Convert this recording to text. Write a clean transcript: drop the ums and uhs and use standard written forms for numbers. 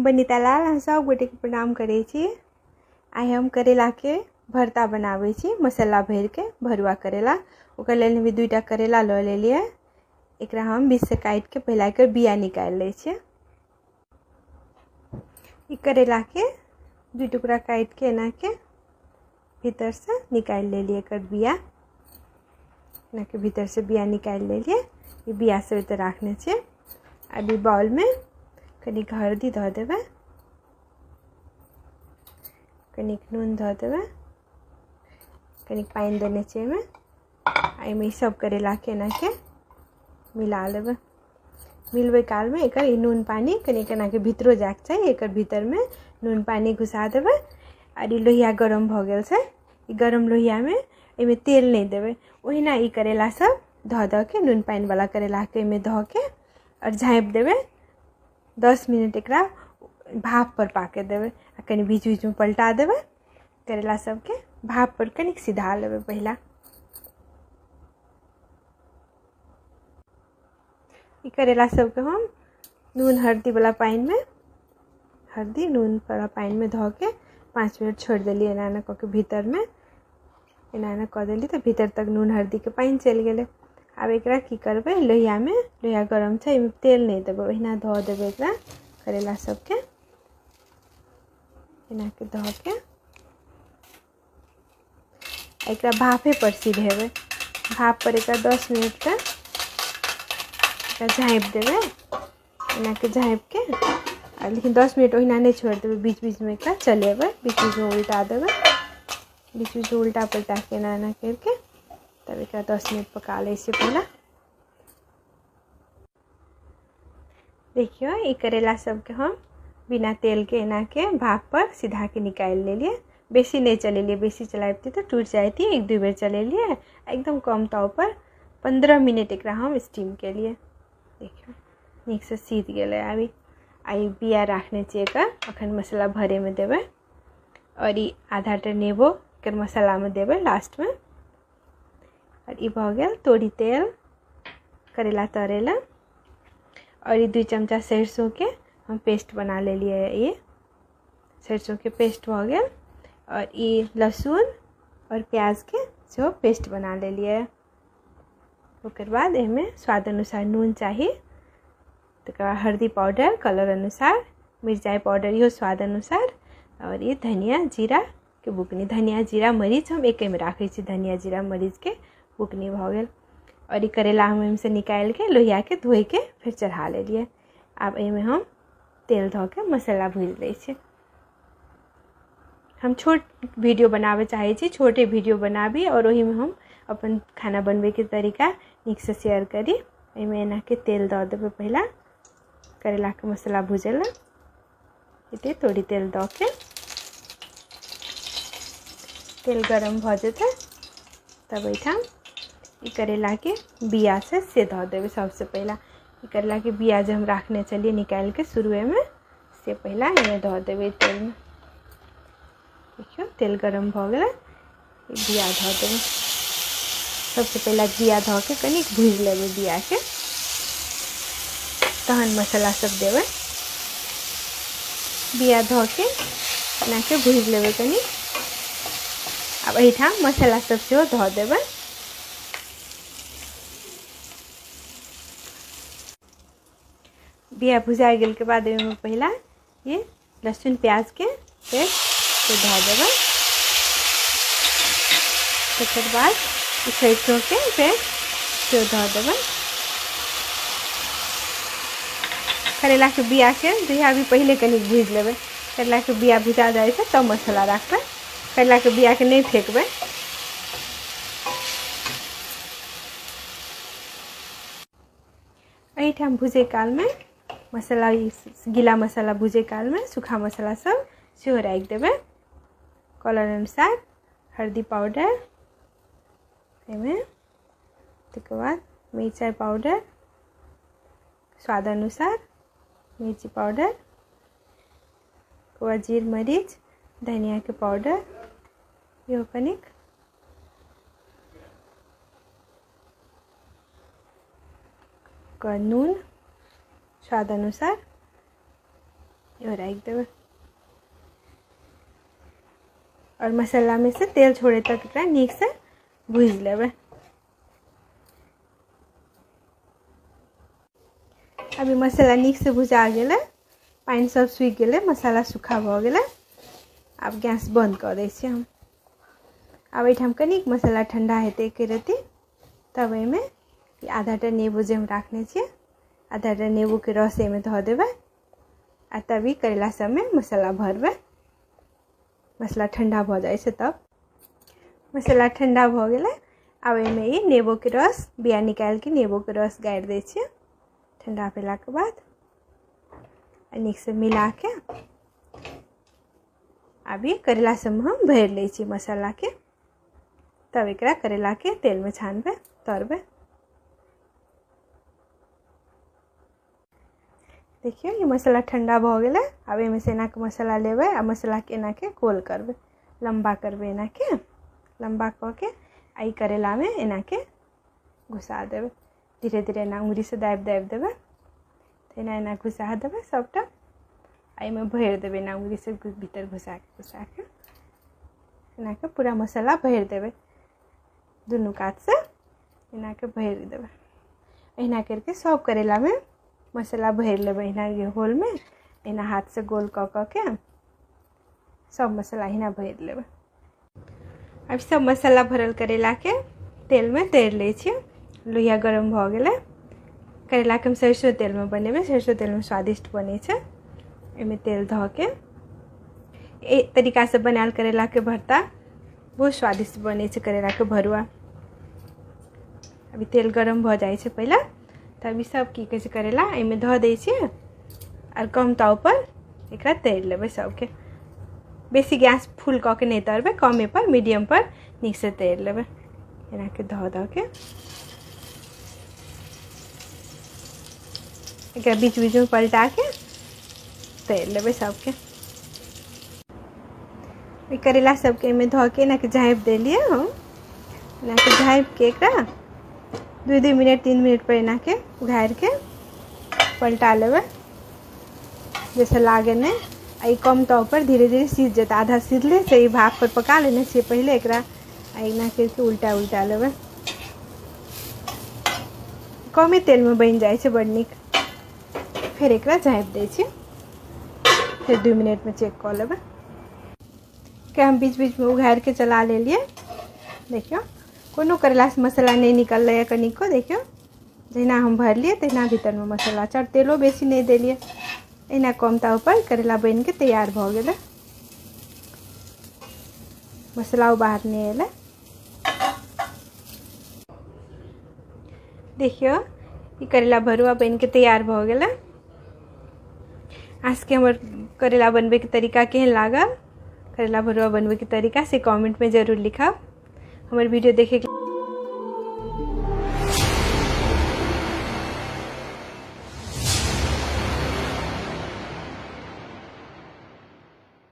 बनीता लाल अहाँ सब गोटे के प्रणाम करै छी। आइ हम करेला के भरता बनाबै छी, मसाला भर के भरुआ करेला। ओकर लेल हम दूटा करेला ल लेलिए। एकरा हम बीच से काट के पहले एकर बिया निकाल लै छियै। ई करेला के दू टुकड़ा काट के एना के भीतर से निकाल लेलिए एकर बिया। एना के भीतर से बिया निकाल लेलिए। ई बिया से ओते राखने छियै। अभी बाउल में कनिक हल्दी धऽ देबै, कनिक नून धऽ देबै, कनिक पानि देने छियै एहिमे। एहिमे सब करेला के एना के मिला लेबै। मिलबै काल में एकर ई नून पानी कनिक एना के भीतरो जाके चाही। एकर भीतर में नून पानी घुसा देबै। और ई लोहिया गरम भऽ गेल छै। ई गरम लोहिया में एहिमे तेल नहीं देबै। ओहिना ई करेला सब धऽ के नून पानी वाला करेला के एहिमे धऽ के और झाँपि देबै। 10 मिनट एकरा भाप पर पाके देबै। आ कनि बीच बीच में पलटा देबै। करेला सबके भाप पर कनिक सिधा लेबै पहिला। ई करेला सबके हम नून हल्दी वाला पानी में, हल्दी नून वाला पानी में धऽ के 5 मिनट छोड़ देलिए। एना एना कऽ के भीतर में एना एना कऽ देली तो भीतर तक नून हल्दी के पानी चलि गेलै। आब एकरा की करबै, लोहिया में, लोहिया गरम छै, एहिमे तेल नहीं देबै। ओहिना धऽ देबै एकरा करेला सबके। एना के धऽ के एकरा भापे पर सिझेबै। भाप पर एकरा 10 मिनट तक एकरा झाँपि देबै। एना के झाँपि के आ लेकिन 10 मिनट ओहिना नहीं छोड़ देबै। बीच बीच में एकरा चलेबै, बीच बीच में उल्टा देबै। बीच बीच में उल्टा पलटा के एना एना करके तब एकरा 10 मिनट पका लै छियै पहले। देखियो ई करेला सबके हम बिना तेल के एना के भाप पर सीधा के निकाल लेलिए। बेसी नहीं चलेलिए, बेसी चलाबती तो टूट जाती। 1-2 बेर चलेलिए। एकदम कम ताव पर 15 मिनट एकरा हम स्टीम केलिए। देखियो नीक से सीध गेलै। अभी आई बिया राखने छियै एकर, अखन मसाला भरे में देबै। और ई आधा टा नेबो के मसाला में देबै लास्ट में। और ई भऽ गेल तोरी तेल करेला तरे ला। और ये 2 चमचा सरसों के हम पेस्ट बना लेलिए। ये सरसों के पेस्ट भऽ गेल। और ये लहसुन और प्याज के सेहो पेस्ट बना लेलिए। ओकर बाद एहिमे स्वाद अनुसार नून चाही। तकर बाद हल्दी पाउडर कलर अनुसार, मिरचाई पाउडर इहो स्वाद अनुसार। और ये धनिया जीरा के बुकनी, धनिया जीरा मरीच हम एके में राखै छी। धनिया जीरा मरीच के बुकनी भऽ गेल। और ये करेला हम एहिमे से निकाल के लोहिया के धोइ के फिर चढ़ा लेलिए। आब एहिमे हम तेल धऽ के मसाला भूज लै छी। हम छोट वीडियो बनाबे चाहे छी, छोटे वीडियो बनाबी और ओही में हम अपन खाना बनबे के तरीका नीक से शेयर करी। एहिमे एना के तेल दऽ देबै पहिला करेला के मसाला भूजे ला। एते थोड़ी तेल दऽ के तेल गरम भऽ जेतै तब एहिठाम ई करेला के बिया से धऽ देबै। सबसे पहला ई करेला के बिया जो हम राखने चलिए निकाल के शुरुए में से पहला एहिमे धऽ देबै तेल में। देखियो तेल गरम भऽ गेलै। बिया धऽ देबै। सबसे पहला बिया धऽ के कनिक भूज लेबै बिया के, तहन मसाला सब देबै। बिया धऽ के एना के भूज लेबै कनी। अब एहिठाम मसाला सब सेहो धऽ देबै। बिया भुजा गेल के बाद एहिमे पहिला ये लहसुन प्याज के पेस्ट से धऽ देबै। तकर बाद सरसों के पेस्ट से धऽ देबै। करेला के बिया के जहिया भी पहले कनी भूज लेबै। करेला के बिया भुजा जाइ छै तब मसाला राखबै। करेला के बिया के नहीं फेंकबै। एहिठाम भुजे काल में मसाला, गीला मसाला भुजे काल में सूखा मसाला सब सेहो राखि देबै। कलर अनुसार हल्दी पाउडर एहिमे, तकर बाद मिरचाई पाउडर स्वाद अनुसार मिर्ची पाउडर, जीर मरीच धनिया के पाउडर इहो कनिक, नून स्वाद अनुसार, और राख देवे और मसाला में से तेल छोड़े तक एकरा नीक से भूज लेवे। अभी मसाला नीक से भुजा गेले, पानी सब सूख गेले, मसाला सूखा भ गेले। अब गैस बंद कर दै छी हम। अब एठाम कनिक मसाला ठंडा हेतै एक रत्ती, तब एहिमे आधाटा नेबो जे हम राखने छियै, आधाटा नेबो के रस एहिमे धऽ देबै आ तब ई करेला सबमे मसाला भरबै। मसाला ठंडा भऽ जाइ छै तब। मसाला ठंडा भऽ गेलै। अब एहिमे ई नेबो के रस बिया निकालि के नेबो के रस गाड़ि दै छियै ठंडा भेला के बाद। नीक से मिला के अभी करेला सब में हम भर लै छी मसाला के, तब एकरा करेला के तेल में छानबे तरबे। देखियो ये मसाला ठंडा भ गेले। अब एमे से एना के मसाला लेबे आ मसाला के एना के गोल करबे, लंबा करबे, एना के लंबा क के आई करेला में एना के घुसा देबे। धीरे धीरे एना उंगली से दाबि दाबि देबे, एना एना घुसा देबे सबटा। आई में भर देबे एना उंगली से भीतर घुसा के एना के पूरा मसाला भर देबे। दुनू कात से एना के भर देबे। एना करके सब करेला में मसाला भर लेबे। एना ये होल में एना हाथ से गोल क के सब मसाला एना भर लेबे। अब सब मसाला भरल करेला के तेल में तर ले छियै। लोहिया गरम भ गेले। करेला के हम सरसों तेल में बनेबे, सरसों तेल में स्वादिष्ट बने छै। एमे तेल धऽ के एक तरीका से बनायल करेला के भरता बहुत स्वादिष्ट बने छै, करेला के भरुआ। अभी तेल गरम भ जाइ छै पहले, तब ई सब की कहै छै करेला एमे धऽ दै छियै और कम ताव पर एकरा तर लेबै सबके। बेसी गैस फुल क के नहीं तरबे, कमे पर मीडियम पर नीक से तर लेबै। एना के धऽ के एकरा बीच बीच में पलटा के तर लेबै सबके। करेला सबके में धऽ के एना के झाँपि देलिए हम। एना के झाँपि के एकरा 2-2 मिनट 3 मिनट पर एना के उघार के पलटा लेबै, जैसे लागे नहीं। आई कम ताव पर धीरे धीरे सीझ जेतै। आधा सीझले से ई भाप पर पका लेने छियै पहले एकरा। एना करके उल्टा उल्टा लेबै। कमे तेल में बन जाइ छै बड़ नीक। फिर एकरा झाँपि दै छियै, फिर 2 मिनट में चेक कऽ लेबै। के हम बीच बीच में उघार के चला लेलिए। देखियो कोनो करेला से मसाला नहीं निकल कनिको। देखियो जहिना हम भरलिए तहिना भीतर में मसाला छै। तेलो बेसी नहीं देलिए। एना कम ताव पर करेला बन के तैयार भ गेले। मसाला बाहर नहीं एले। देखियो ई करेला भरुआ बन के तैयार भ गेले। आज के हमर करेला बनबे के तरीका केहन लागल, करेला भरुआ बनबे के तरीका से कमेंट में जरूर लिखब। हमर वीडियो देखे के